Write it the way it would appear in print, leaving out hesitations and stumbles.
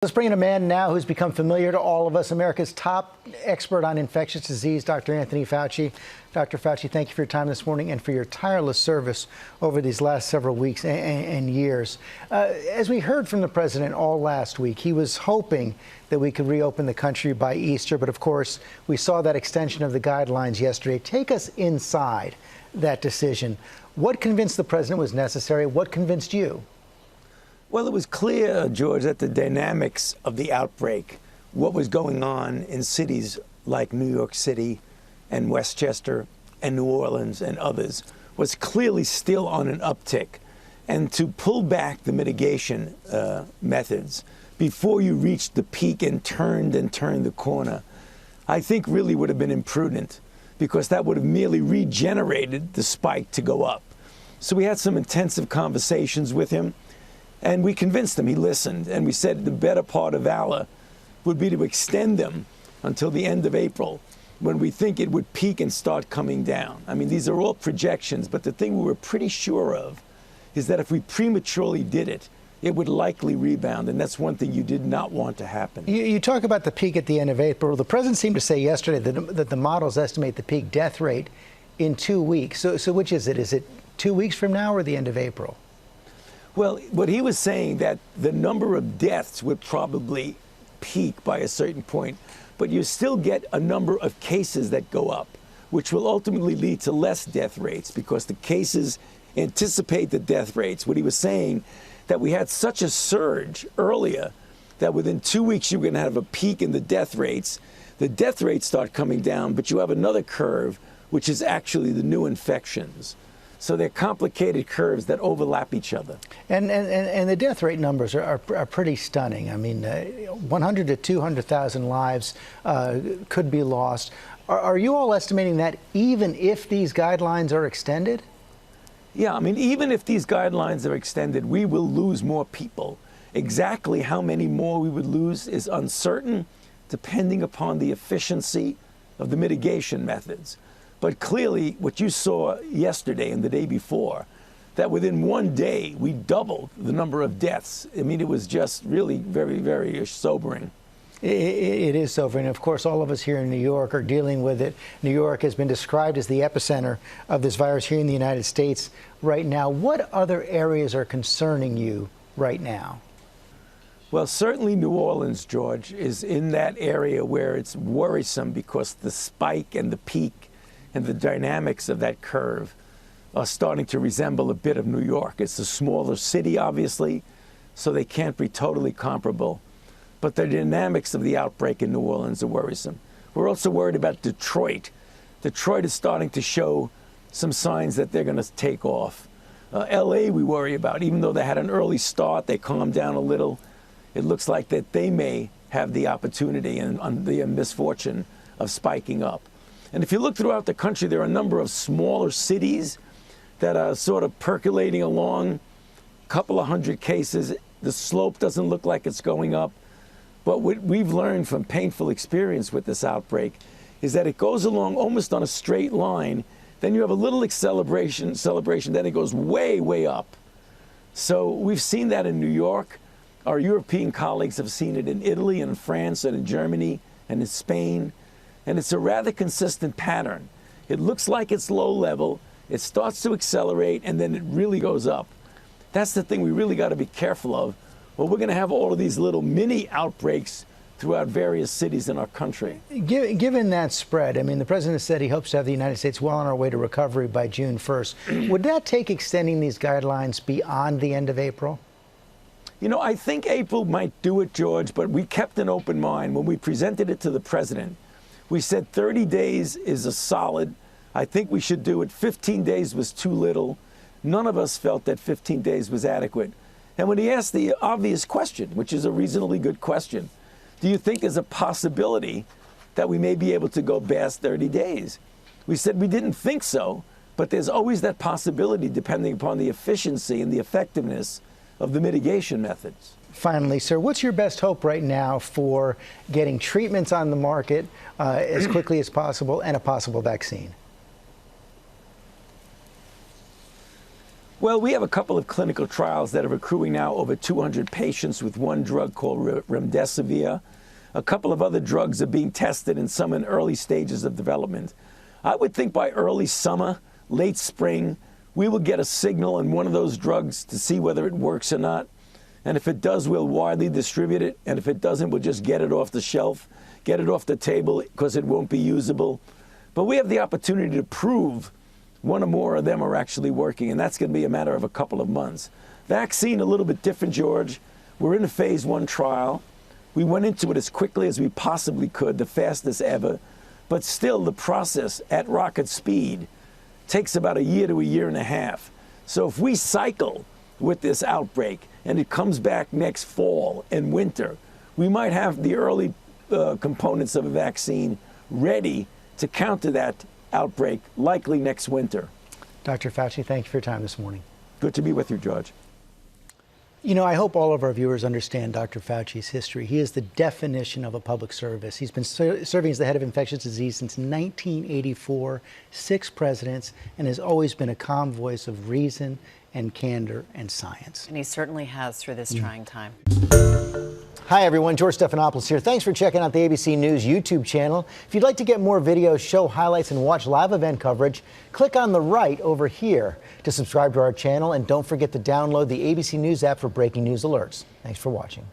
Let's bring in a man now who's become familiar to all of us, America's top expert on infectious disease, Dr. Anthony Fauci. Dr. Fauci, thank you for your time this morning and for your tireless service over these last several weeks and years. As we heard from the president all last week, he was hoping that we could reopen the country by Easter. But of course, we saw that extension of the guidelines yesterday. Take us inside that decision. What convinced the president was necessary? What convinced you? Well, it was clear, George, that the dynamics of the outbreak, what was going on in cities like New York City and Westchester and New Orleans and others, was clearly still on an uptick. And to pull back the mitigation methods before you reached the peak and turned the corner, I think really would have been imprudent, because that would have merely regenerated the spike to go up. So we had some intensive conversations with him. And we convinced him. He listened. And we said the better part of valor would be to extend them until the end of April, when we think it would peak and start coming down. I mean, these are all projections, but the thing we were pretty sure of is that if we prematurely did it, it would likely rebound. And that's one thing you did not want to happen. You talk about the peak at the end of April. The president seemed to say yesterday that the models estimate the peak death rate in 2 weeks. So which is it? Is it 2 weeks from now or the end of April? Well, what he was saying, that the number of deaths would probably peak by a certain point, but you still get a number of cases that go up, which will ultimately lead to less death rates, because the cases anticipate the death rates. What he was saying, that we had such a surge earlier that within 2 weeks you're going to have a peak in the death rates. The death rates start coming down, but you have another curve, which is actually the new infections. So they're complicated curves that overlap each other. And the death rate numbers are pretty stunning. I mean, 100 to 200,000 lives could be lost. Are you all estimating that even if these guidelines are extended? Yeah, I mean, even if these guidelines are extended, we will lose more people. Exactly how many more we would lose is uncertain, depending upon the efficiency of the mitigation methods. But clearly, what you saw yesterday and the day before, that within 1 day, we doubled the number of deaths. I mean, it was just really very, very sobering. It is sobering. Of course, all of us here in New York are dealing with it. New York has been described as the epicenter of this virus here in the United States right now. What other areas are concerning you right now? Well, certainly New Orleans, George, is in that area where it's worrisome, because the spike and the peak and the dynamics of that curve are starting to resemble a bit of New York. It's a smaller city, obviously, so they can't be totally comparable. But the dynamics of the outbreak in New Orleans are worrisome. We're also worried about Detroit. Detroit is starting to show some signs that they're going to take off. LA we worry about. Even though they had an early start, they calmed down a little. It looks like that they may have the opportunity and the misfortune of spiking up. And if you look throughout the country, there are a number of smaller cities that are sort of percolating along, a couple of hundred cases. The slope doesn't look like it's going up. But what we've learned from painful experience with this outbreak is that it goes along almost on a straight line. Then you have a little acceleration, then it goes way, way up. So we've seen that in New York. Our European colleagues have seen it in Italy and France and in Germany and in Spain. And it's a rather consistent pattern. It looks like it's low level, it starts to accelerate, and then it really goes up. That's the thing we really got to be careful of. Well, we're going to have all of these little mini outbreaks throughout various cities in our country. Given that spread, I mean, the president said he hopes to have the United States well on our way to recovery by June 1st. Would that take extending these guidelines beyond the end of April? You know, I think April might do it, George, but we kept an open mind. When we presented it to the president, we said 30 days is a solid. I think we should do it. 15 days was too little. None of us felt that 15 days was adequate. And when he asked the obvious question, which is a reasonably good question, do you think there's a possibility that we may be able to go past 30 days? We said we didn't think so, but there's always that possibility depending upon the efficiency and the effectiveness of the mitigation methods. Finally, sir, what's your best hope right now for getting treatments on the market as quickly as possible and a possible vaccine? Well, we have a couple of clinical trials that are accruing now over 200 patients with one drug called remdesivir. A couple of other drugs are being tested and some in early stages of development. I would think by early summer, late spring, we will get a signal in one of those drugs to see whether it works or not. And if it does, we'll widely distribute it. And if it doesn't, we'll just get it off the shelf, get it off the table because it won't be usable. But we have the opportunity to prove one or more of them are actually working, and that's going to be a matter of a couple of months. Vaccine, a little bit different, George. We're in a phase 1 trial. We went into it as quickly as we possibly could, the fastest ever. But still, the process at rocket speed takes about a year to a year and a half. So if we cycle with this outbreak and it comes back next fall and winter, we might have the early components of a vaccine ready to counter that outbreak, likely next winter. Dr. Fauci, thank you for your time this morning. Good to be with you, George. You know, I hope all of our viewers understand Dr. Fauci's history. He is the definition of a public service. He's been serving as the head of infectious disease since 1984, 6 presidents, and has always been a calm voice of reason and candor and science. And he certainly has through this trying time. Hi, everyone. George Stephanopoulos here. Thanks for checking out the ABC News YouTube channel. If you'd like to get more videos, show highlights, and watch live event coverage, click on the right over here to subscribe to our channel. And don't forget to download the ABC News app for breaking news alerts. Thanks for watching.